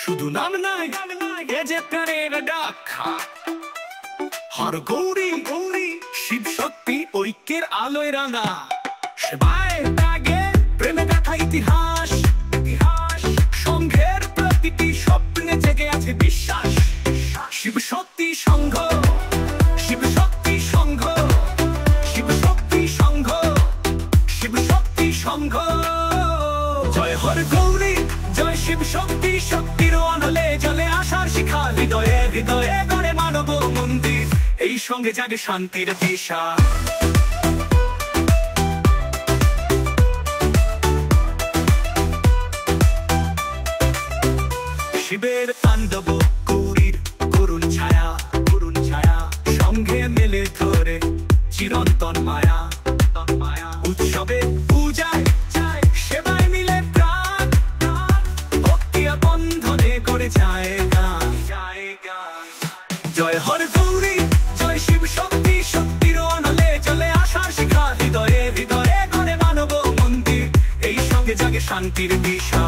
শুধু নাম নাই এ যে প্রাণের ডাক। হর গৌরী গৌরী শিব শক্তি ঐক্যের আলোয় রাঙা। সেবায় ত্যাগে প্রেমে দেখা ইতিহাস ইতিহাস। সংঘের প্রতিটি স্বপ্নে জেগে আছে বিশ্বাস। শিব শক্তি সংঘ, শিব শক্তি সংঘ, শিব শক্তি সংঘ, শিব শক্তি সংঘ। জয় হর গৌরী জয় শিব শক্তি, শক্তির অনলে জলে আশার শিখা। হৃদয়ে হৃদয়ে গড়ে মানব মন্দির, এই সঙ্গে জাগে শান্তির দিশা। শিবের তাণ্ডব গৌরীর করুণ ছায়া, করুণ ছায়া। সঙ্গে মেলে ধরে চিরন্তন মায়া, মায়া। উৎসবে পূজায় যায় সেবায় মিলে প্রাণ, ভক্তি বন্ধনে করে যায় গান, যায় গান। জয় হর গৌরী জয় শিব শক্তি, শক্তির অনলে চলে আশার শিখা। হৃদয়ে হৃদয়ে গড়ে মানব মন্দির, এই সঙ্গে জাগে শান্তির দিশা।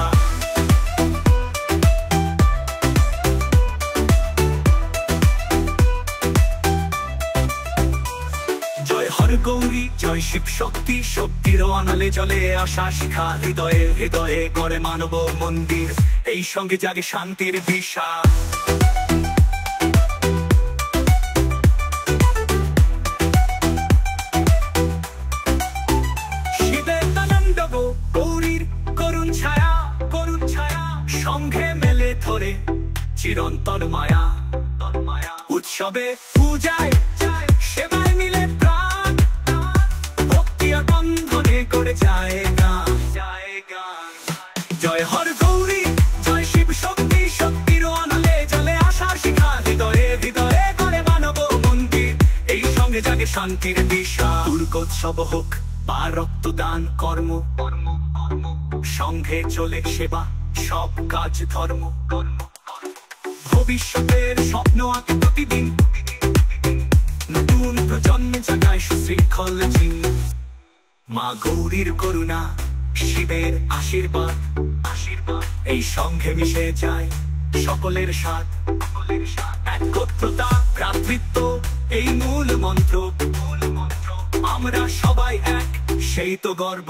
জয় হর গৌরী জয় শিব শক্তি, শক্তির অনলে জলে আশা শিখা। হৃদয়ে হৃদয়ে গড়ে মানব মন্দির, এই সঙ্গে জাগে শান্তির দিশা। শিবের তাণ্ডব গৌরীর করুণ ছায়া, করুণ ছায়া। সঙ্গে মেলে ধরে চিরন্তন মায়া, মায়া। উৎসবে পূজায় যায় সেবায় মিলে প্রাণ, ভক্তি বন্ধনে করে যায় গান, যায় গান। জয় হর গৌরী জয় শিব শক্তি, শক্তির অনলে জলে আশার শিখা। হৃদয়ে হৃদয়ে গড়ে মানব মন্দির, এই সঙ্গে জাগে শান্তির দিশা। দুর্গোৎসব হোক বা রক্তদান কর্ম, কর্ম কর্ম। সঙ্গে চলে সেবা সব কাজ ধর্ম, কর্ম কর্ম। ভবিষ্যতের স্বপ্ন আঁকে প্রতিদিন, নতুন প্রজন্মে জাগায় সুশৃঙ্খল চিহ্ন। মা গৌরীর করুণা শিবের আশীর্বাদ, আশীর্বাদ। এই সঙ্গে মিশে যায় সকলের সাথ, সকলের সাথ। একত্রতা ভ্রাতৃত্ব এই মূল মন্ত্র, মূল মন্ত্র। আমরা সবাই এক সেই তো গর্ব।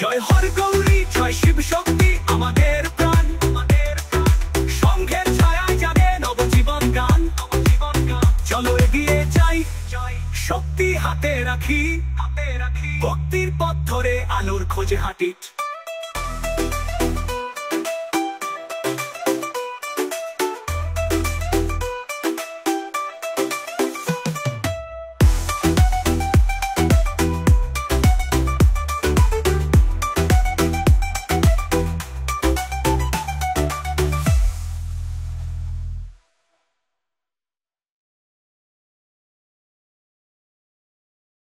জয় হর গৌরী জয় শিব শক্তি আমাদের প্রাণ, আমাদের প্রাণ। সঙ্ঘের ছায়ায় জাগে নবজীবন গান, নবজীবন গান। চলো এগিয়ে যাই জয় শক্তি হাতে রাখি, হাতে রাখি। ভক্তির পথ ধরে আলোর খোঁজে হাঁটি।